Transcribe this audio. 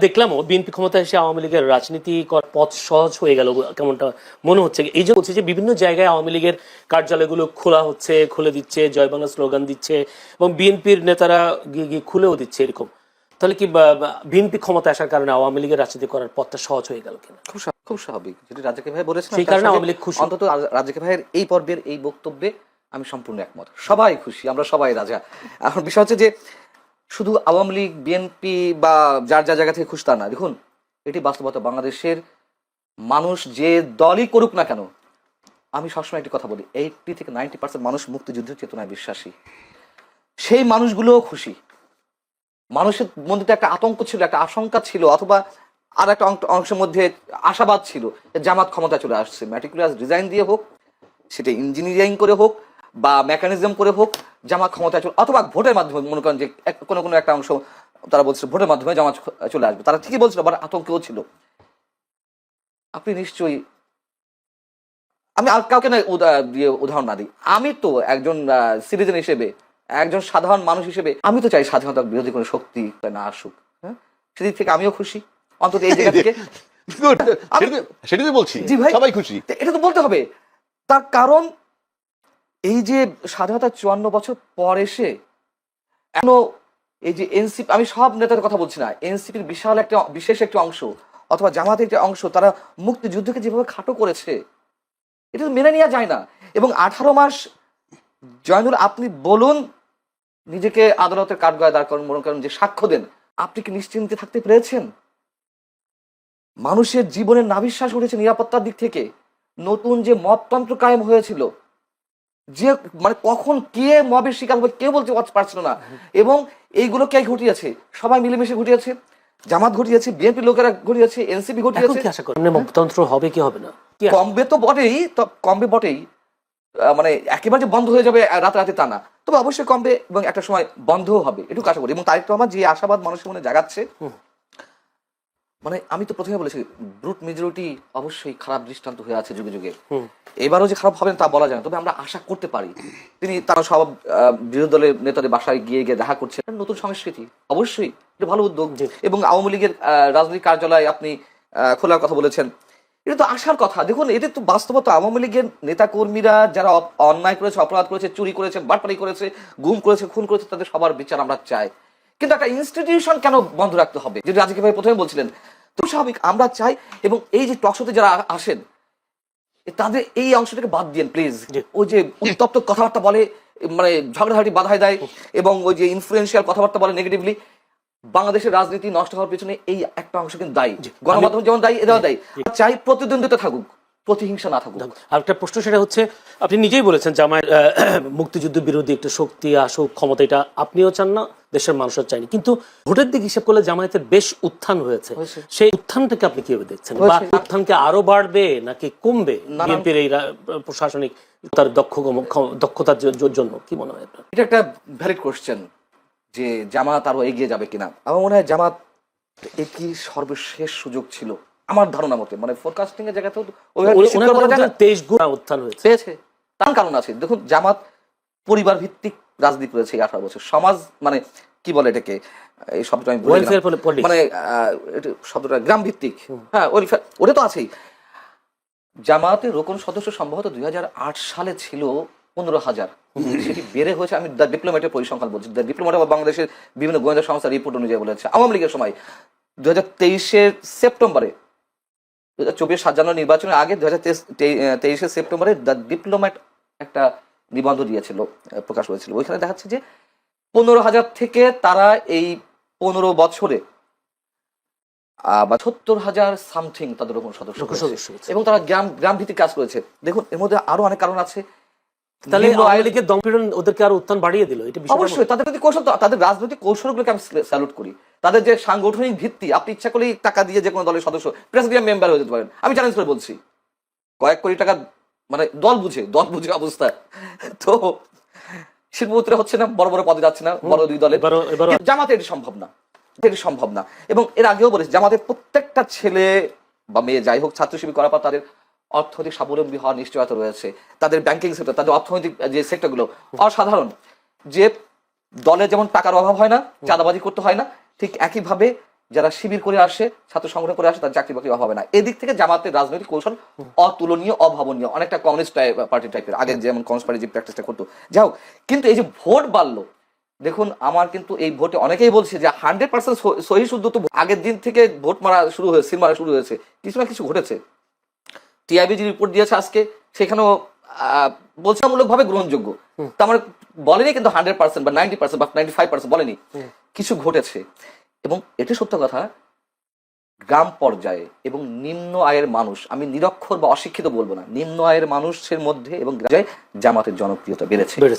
দেখলামও BNP ক্ষমতায় এসে আওয়ামী লীগের রাজনীতি পথ সহজ হয়ে গেল কেমনটা মনে হচ্ছে। এই যে বলছে যে বিভিন্ন জায়গায় আওয়ামী লীগের কার্যালয়গুলো খোলা হচ্ছে, খুলে দিচ্ছে, জয় বাংলা স্লোগান দিচ্ছে এবং বিএনপির নেতারা গিয়ে গিয়ে খুলেও দিচ্ছে এরকম। তাহলে কি বিএনপি ক্ষমতা আসার কারণে আওয়ামী লীগের রাজনীতি করার পথটা সহজ হয়ে গেল কিনা? খুব স্বাভাবিক, যেটি রাজাকে ভাই বলেছেন, সেই কারণে আওয়ামী লীগ খুশি। অন্তত রাজাকে ভাইয়ের এই পর্বের এই বক্তব্যে আমি সম্পূর্ণ একমত। সবাই খুশি, আমরা সবাই রাজা। এখন বিষয় হচ্ছে যে শুধু আওয়ামী লীগ বিএনপি বা যার যা জায়গা থেকে খুশি তা না। দেখুন, এটি বাস্তবতা। বাংলাদেশের মানুষ যে দলই করুক না কেন, আমি সবসময় একটি কথা বলি, 80 থেকে 90% মানুষ মুক্তিযুদ্ধের চেতনায় বিশ্বাসী। সেই মানুষগুলোও খুশি। মানুষের মধ্যে একটা আতঙ্ক ছিল, একটা আশঙ্কা ছিল, অথবা আর একটা অংশের মধ্যে আশাবাদ ছিল জামাত ক্ষমতা চলে আসছে। ম্যাট্রিকুলাস ডিজাইন দিয়ে হোক, সেটা ইঞ্জিনিয়ারিং করে হোক বা মেকানিজম করে হোক, জামাত ক্ষমতায় চলে, অথবা ভোটের মাধ্যমে, মনে করেন যে কোনো কোনো একটা অংশ তারা বলছিল ভোটের মাধ্যমে জামাত চলে আসবে, তারা ঠিকই বলছিল, আবার আতঙ্কেও ছিল। আপনি নিশ্চয়ই, আমি আর কাউকে না দিয়ে উদাহরণ না দিই, আমি তো একজন সিটিজেন হিসেবে, একজন সাধারণ মানুষ হিসেবে আমি তো চাই স্বাধীনতার বিরোধী কোনো শক্তি না আসুক। হ্যাঁ, সেদিক থেকে আমিও খুশি, অন্তত এই জায়গা থেকে। সেটাই বলছি, জি ভাই, সবাই খুশি। এটা তো বলতে হবে। তার কারণ এই যে স্বাধীনতা 54 বছর পর এসে এখনো এই যে এনসিপি, আমি সব নেতাদের কথা বলছি না, এনসিপির বিশাল একটা বিশেষ একটি অংশ অথবা জামাতের একটা অংশ, তারা মুক্তিযুদ্ধকে যেভাবে খাটো করেছে, এটা তো মেনে নেওয়া যায় না। এবং 18 মাস, জয়নুল আপনি বলুন, নিজেকে আদালতের কাঠগড়ায় দাঁড় করেন, মনে করেন যে সাক্ষ্য দেন, আপনি কি নিশ্চিন্তে থাকতে পেরেছেন? মানুষের জীবনের নাভিশ্বাস উঠেছে নিরাপত্তার দিক থেকে। নতুন যে মবতন্ত্র কায়েম হয়েছিল, যে মানে কখন কে মবের শিকার হবে কেউ বলতে পারছিল না, এবং এইগুলো কে ঘটিয়েছে? সবাই মিলেমিশে ঘটিয়েছে। জামাত ঘটিয়েছে, বিএনপি লোকেরা ঘটিয়েছে, এনসিপি ঘটিয়েছে। আশা করেন মবতন্ত্র হবে কি হবে না? কমবে তো বটেই, কমবে বটেই, মানে একেবারে যে বন্ধ হয়ে যাবে রাতারাতি তা না, তবে অবশ্যই কমবে এবং একটা সময় বন্ধও হবে, এটুকু আশা করি। এবং তারেক রহমান যে আশাবাদ মানুষের মনে জাগাচ্ছে, মানে আমি তো প্রথমে বলেছি, ব্রুট মেজরিটি অবশ্যই খারাপ দৃষ্টান্ত হয়ে আছে যুগে যুগে। এবারও যে খারাপ হবেন তা বলা যায় না, তবে আমরা আশা করতে পারি। তিনি তারা সব বিরোধী দলের নেতাদের বাসায় গিয়ে গিয়ে দেখা করছেন, নতুন সংস্কৃতি, অবশ্যই এটা ভালো উদ্যোগ। এবং আওয়ামী লীগের রাজনৈতিক কার্যালয় আপনি খোলার কথা বলেছেন, এটা তো আসার কথা। দেখুন, এটা তো বাস্তবতা। আওয়ামী লীগের নেতা কর্মীরা যারা অন্যায় করেছে, অপরাধ করেছে, চুরি করেছে, বাটপারি করেছে, গুম করেছে, খুন করেছে, তাদের সবার বিচার আমরা চাই। কিন্তু একটা ইনস্টিটিউশন কেন বন্ধ রাখতে হবে, যেটা রাজকীয় ভাই প্রথমে বলছিলেন? তো স্বাভাবিক আমরা চাই। এবং এই যে টকশোতে যারা আসেন, তাদের এই অংশটাকে বাদ দিন প্লিজ। ওই যে উত্তপ্ত কথাবার্তা বলে, মানে ঝগড়াঝাটি বাধায় দেয়, এবং ওই যে ইনফ্লুয়েন্সিয়াল কথাবার্তা বলে নেগেটিভলি, বাংলাদেশের রাজনীতি নষ্ট হওয়ার পেছনে এই একটা অংশ কিন্তু দায়ী। গণমাধ্যম যেমন দায়ী, এরাও দায়ী। চাই প্রতিদ্বন্দ্বিতা থাকুক, প্রতিহিংসা না থাকুক। আর একটা প্রশ্ন, সেটা হচ্ছে, আপনি নিজেই বলেছেন জামায়াত মুক্তিযুদ্ধ বিরোধী একটা শক্তি আসুক ক্ষমতা, এটা আপনিও চান না, দেশের মানুষও চায়নি। কিন্তু ভোটের দিক হিসাব করলে জামায়াতের বেশ উত্থান হয়েছে। সেই উত্থানটাকে আপনি কিভাবে দেখছেন? বা উত্থানকে আরো বাড়বে নাকি কমবে বিএনপির এই প্রশাসনিক তার দক্ষতার জন্য? কি মনে হয়? এটা একটা ভ্যালিড কোশ্চেন যে জামাত আরো এগিয়ে যাবে কিনা। আমার মনে হয় জামাত একই সর্বশেষ সুযোগ ছিল আমার ধারণা মতে, মানে ফোরকাস্টিং এর জায়গাতেও 23 গুণ উত্থান হয়েছে। তার কারণ আছে। দেখুন, জামাত পরিবার ভিত্তিক রাজনীতি করেছে 18 বছর। সমাজ মানে কি বলে এটাকে, এই শব্দটা আমি বলি না, মানে শব্দটা গ্রাম ভিত্তিক। হ্যাঁ, ওটা তো আছেই। জামাতের রোকন সদস্য সম্ভবত 2008 সালে ছিল 15,000, সেটি বেড়ে হয়েছে, আমি দ্য ডিপ্লোম্যাটের পরিসংখ্যান বলছি, দ্য ডিপ্লোম্যাট বা বাংলাদেশের বিভিন্ন গোয়েন্দা সংস্থার রিপোর্ট অনুযায়ী বলেছে। আওয়ামী লীগের সময় 2023 সেপ্টেম্বরে, 2024 জানুয়ারি নির্বাচনের আগে 2023 সেপ্টেম্বরে দ্য ডিপ্লোম্যাট একটা নিবন্ধ দিয়েছিল, প্রকাশ হয়েছিল। ওইখানে দেখাচ্ছে যে 15,000 থেকে তারা এই 15 বছরে 70,000 সামথিং তাদের রকম সদস্য, এবং তারা গ্রাম ভিত্তিক কাজ করেছে। দেখুন, এর মধ্যে আরো অনেক কারণ আছে। তাহলে আওয়ামী লীগের দমপীড়ন ওদেরকে আরো উত্থান বাড়িয়ে দিল। এটা অবশ্যই তাদের প্রতি কৌশল, তাদের রাজনৈতিক কৌশলগুলোকে আমি স্যালুট করি। তাদের যে সাংগঠনিক ভিত্তি, আপনি ইচ্ছা করলেই টাকা দিয়ে যে কোনো দলের সদস্য, প্রেসিডিয়াম মেম্বার হয়ে যেতে পারেন। আমি চ্যালেঞ্জ করে বলছি, কয়েক কোটি টাকা, মানে দল বুঝে অবস্থা। তো শিল্পপতিরা হচ্ছে না, বড় বড় পদে যাচ্ছে না বড় দুই দলে। জামাতে এটি সম্ভব না। এবং এর আগেও বলেছি, জামাতের প্রত্যেকটা ছেলে বা মেয়ে যাই হোক, ছাত্র শিবির করার পর তাদের অর্থনৈতিক স্বাবলম্বী হওয়ার নিশ্চয়তা রয়েছে। তাদের ব্যাংকিং সেক্টর, তাদের অর্থনৈতিক যে সেক্টরগুলো অসাধারণ। যে দলে যেমন টাকার অভাব হয় না, চাঁদাবাজি করতে হয় না, ঠিক একইভাবে যারা শিবির করে আসে, ছাত্র সংগঠন করে আসে, তার চাকরি বাকরি হবে না। এদিক থেকে জামাতের রাজনৈতিক কৌশল অতুলনীয়, অভাবনীয়, অনেকটা কমিউনিস্ট পার্টি টাইপের, আগে যেমন কমিউনিস্ট পার্টি যে প্র্যাকটিসটা করতো। যাই হোক, কিন্তু এই যে ভোট বাড়লো, দেখুন আমার কিন্তু এই ভোটে অনেকেই বলছে যে 100% সহি শুদ্ধ তো আগের দিন থেকে ভোট মারা শুরু হয়েছে, সিল মারা শুরু হয়েছে, কিছু না কিছু ঘটেছে। টিআইবি যে রিপোর্ট দিয়েছে আজকে, সেখানেও বলছামূলক ভাবে গ্রহণযোগ্য, তা আমার বলেনি কিন্তু 100% বা 90% বা 95% বলেনি, কিছু ঘটেছে। এবং এটা সত্য কথা, গ্রাম পর্যায়ে এবং নিম্ন আয়ের মানুষ, আমি নিরক্ষর বা অশিক্ষিত বলবো না, নিম্ন আয়ের মানুষের মধ্যে এবং জামাতের জনপ্রিয়তা বেড়েছে।